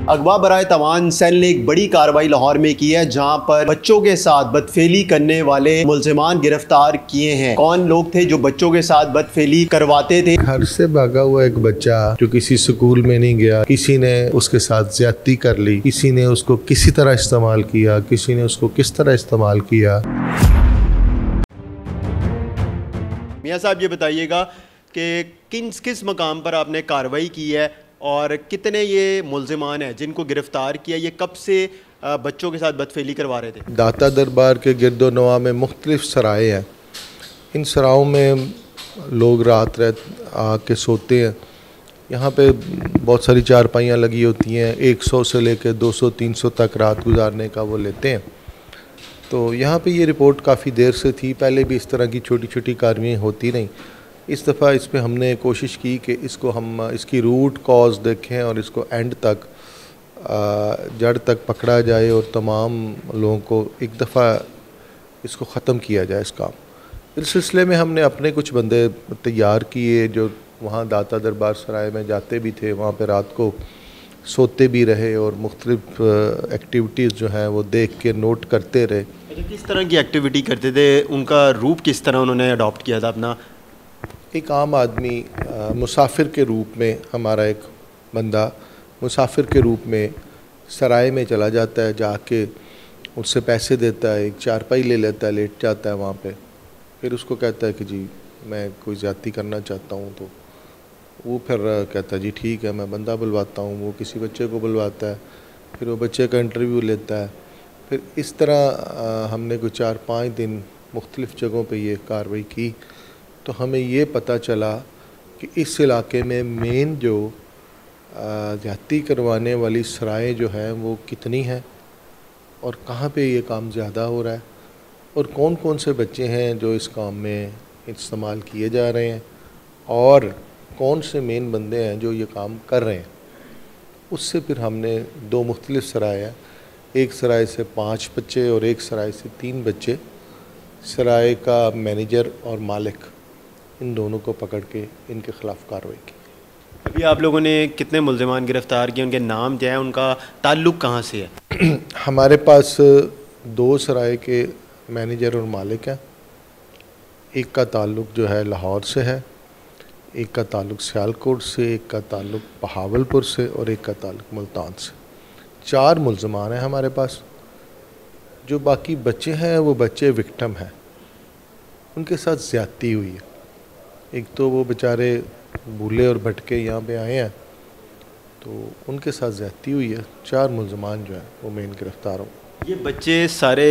अगवा बराए तवान सेल ने एक बड़ी कार्रवाई लाहौर में की है, जहां पर बच्चों के साथ बदफेली करने वाले मुल्जिमान गिरफ्तार किए हैं। कौन लोग थे जो बच्चों के साथ बदफेली करवाते थे? घर से भागा हुआ एक बच्चा जो किसी स्कूल में नहीं गया, किसी ने उसके साथ ज्यादती कर ली, किसी ने उसको किसी तरह इस्तेमाल किया, किसी ने उसको किस तरह इस्तेमाल किया। मियाँ साहब, ये बताइएगा कि किस मकाम पर आपने कार्रवाई की है और कितने ये मुल्जिमान हैं जिनको गिरफ़्तार किया? ये कब से बच्चों के साथ बदफेली करवा रहे थे? दाता दरबार के गिरदो नवा में मुख्तलिफ सराय हैं। इन सरायों में लोग रात आके सोते हैं। यहाँ पे बहुत सारी चारपाइयाँ लगी होती हैं, 100 से लेकर 200-300 तक रात गुजारने का वो लेते हैं। तो यहाँ पे ये रिपोर्ट काफ़ी देर से थी, पहले भी इस तरह की छोटी छोटी कार्रवाई होती नहीं। इस दफ़ा इस पर हमने कोशिश की कि इसको हम इसकी रूट कॉज देखें और इसको एंड तक जड़ तक पकड़ा जाए और तमाम लोगों को एक दफ़ा इसको ख़त्म किया जाए इस काम। इस सिलसिले में हमने अपने कुछ बंदे तैयार किए जो वहाँ दाता दरबार सराय में जाते भी थे, वहाँ पे रात को सोते भी रहे और मुख्तलिफ एक्टिविटीज़ जो हैं वो देख के नोट करते रहे। अच्छा, किस तरह की एक्टिविटी करते थे? उनका रूप किस तरह उन्होंने अडॉप्ट किया था अपना? एक आम आदमी मुसाफिर के रूप में, हमारा एक बंदा मुसाफिर के रूप में सराय में चला जाता है, जाके उससे पैसे देता है, एक चारपाई ले लेता है, लेट जाता है वहाँ पे, फिर उसको कहता है कि जी मैं कोई ज़्यादती करना चाहता हूँ। तो वो फिर कहता है जी ठीक है, मैं बंदा बुलवाता हूँ। वो किसी बच्चे को बुलवाता है, फिर वो बच्चे का इंटरव्यू लेता है। फिर इस तरह हमने कोई 4-5 दिन मुख्तलिफ़ जगहों पे ये कार्रवाई की। तो हमें ये पता चला कि इस इलाके में मेन जो ज़्यादती करवाने वाली सराय जो हैं वो कितनी हैं और कहाँ पे ये काम ज़्यादा हो रहा है और कौन कौन से बच्चे हैं जो इस काम में इस्तेमाल किए जा रहे हैं और कौन से मेन बंदे हैं जो ये काम कर रहे हैं। उससे फिर हमने 2 मुख्तलिफ सराय हैं, एक सराय से 5 बच्चे और एक सराय से 3 बच्चे, सराय का मैनेजर और मालिक, इन दोनों को पकड़ के इनके ख़िलाफ़ कार्रवाई की। अभी आप लोगों ने कितने मुल्जिमान गिरफ़्तार किए? उनके नाम क्या है? उनका ताल्लुक़ कहाँ से है? हमारे पास 2 सराय के मैनेजर और मालिक हैं। एक का ताल्लुक़ जो है लाहौर से है, एक का ताल्लुक़ सियालकोट से, एक का ताल्लुक़ बहावलपुर से और एक का ताल्लुक़ मुल्तान से। 4 मुल्जिमान हैं हमारे पास। जो बाकी बच्चे हैं वो बच्चे विक्टिम हैं, उनके साथ ज़्यादती हुई है। एक तो वो बेचारे भूले और भटके यहाँ पे आए हैं, तो उनके साथ ज़्यादती हुई है। 4 मुल्जिमान जो हैं वो मेन गिरफ़्तार हो। ये बच्चे सारे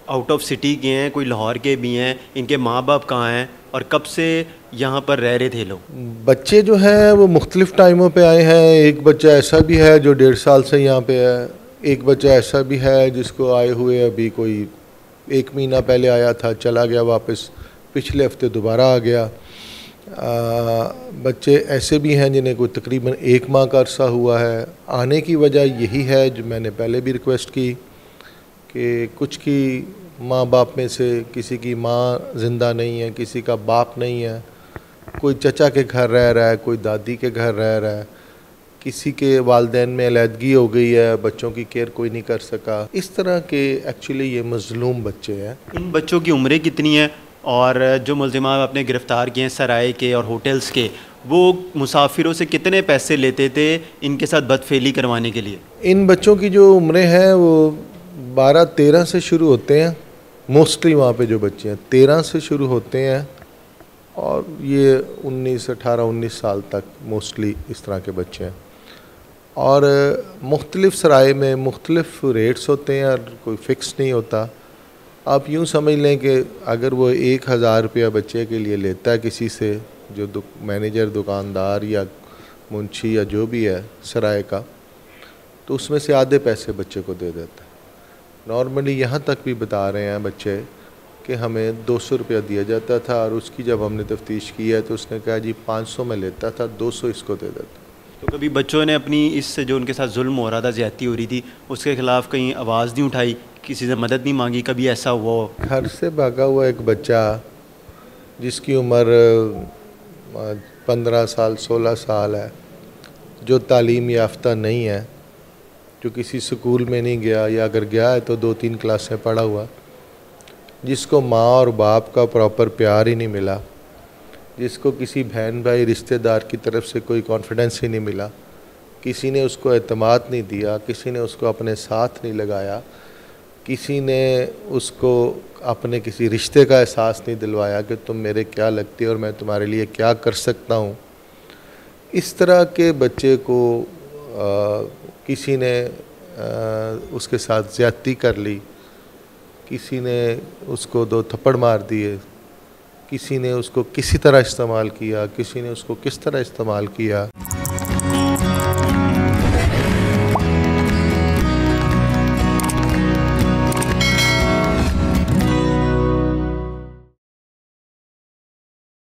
आउट ऑफ सिटी के हैं, कोई लाहौर के भी हैं? इनके माँ बाप कहाँ हैं और कब से यहाँ पर रह रहे थे लोग? बच्चे जो हैं वो मुख्तलिफ़ टाइमों पे आए हैं। एक बच्चा ऐसा भी है जो 1.5 साल से यहाँ पे है, एक बच्चा ऐसा भी है जिसको आए हुए अभी कोई 1 महीना पहले आया था, चला गया वापस, पिछले हफ्ते दोबारा आ गया। बच्चे ऐसे भी हैं जिन्हें कोई तकरीबन 1 माह का अरसा हुआ है। आने की वजह यही है जो मैंने पहले भी रिक्वेस्ट की कि कुछ की माँ बाप में से किसी की माँ ज़िंदा नहीं है, किसी का बाप नहीं है, कोई चचा के घर रह रहा है, कोई दादी के घर रह रहा है, किसी के वालिदैन में अलहदगी हो गई है, बच्चों की केयर कोई नहीं कर सका। इस तरह के एक्चुअली ये मज़लूम बच्चे हैं। इन बच्चों की उम्रें कितनी हैं? और जो मुल्जिमान आपने गिरफ़्तार किए हैं सराय के और होटल्स के, वो मुसाफिरों से कितने पैसे लेते थे इनके साथ बदफेली करवाने के लिए? इन बच्चों की जो उम्रें हैं वो 12-13 से शुरू होते हैं। मोस्टली वहाँ पे जो बच्चे हैं 13 से शुरू होते हैं और ये 18-19 साल तक मोस्टली इस तरह के बच्चे हैं। और मुख्तलिफ़ सराय में मुख्तलिफ़ रेट्स होते हैं और कोई फ़िक्स नहीं होता। आप यूँ समझ लें कि अगर वो 1000 रुपया बच्चे के लिए लेता है किसी से, जो मैनेजर, दुकानदार या मुंशी या जो भी है सराय का, तो उसमें से आधे पैसे बच्चे को दे देता है। नॉर्मली यहाँ तक भी बता रहे हैं बच्चे कि हमें 200 रुपया दिया जाता था और उसकी जब हमने तफ्तीश की है तो उसने कहा जी 500 में लेता था, 200 इसको दे देता। तो कभी बच्चों ने अपनी इससे जो उनके साथ जुल्म हो रहा था, ज़्यादती हो रही थी, उसके ख़िलाफ़ कहीं आवाज़ नहीं उठाई, किसी से मदद नहीं मांगी? कभी ऐसा हुआ? घर से भागा हुआ एक बच्चा जिसकी उम्र 15 साल 16 साल है, जो तालीम याफ्ता नहीं है, जो किसी स्कूल में नहीं गया, या अगर गया है तो 2-3 क्लासें पढ़ा हुआ, जिसको माँ और बाप का प्रॉपर प्यार ही नहीं मिला, जिसको किसी बहन भाई रिश्तेदार की तरफ से कोई कॉन्फिडेंस ही नहीं मिला, किसी ने उसको एतमाद नहीं दिया, किसी ने उसको अपने साथ नहीं लगाया, किसी ने उसको अपने किसी रिश्ते का एहसास नहीं दिलवाया कि तुम मेरे क्या लगती हो और मैं तुम्हारे लिए क्या कर सकता हूँ। इस तरह के बच्चे को किसी ने उसके साथ ज़्यादती कर ली, किसी ने उसको 2 थप्पड़ मार दिए, किसी ने उसको किसी तरह इस्तेमाल किया, किसी ने उसको किस तरह इस्तेमाल किया।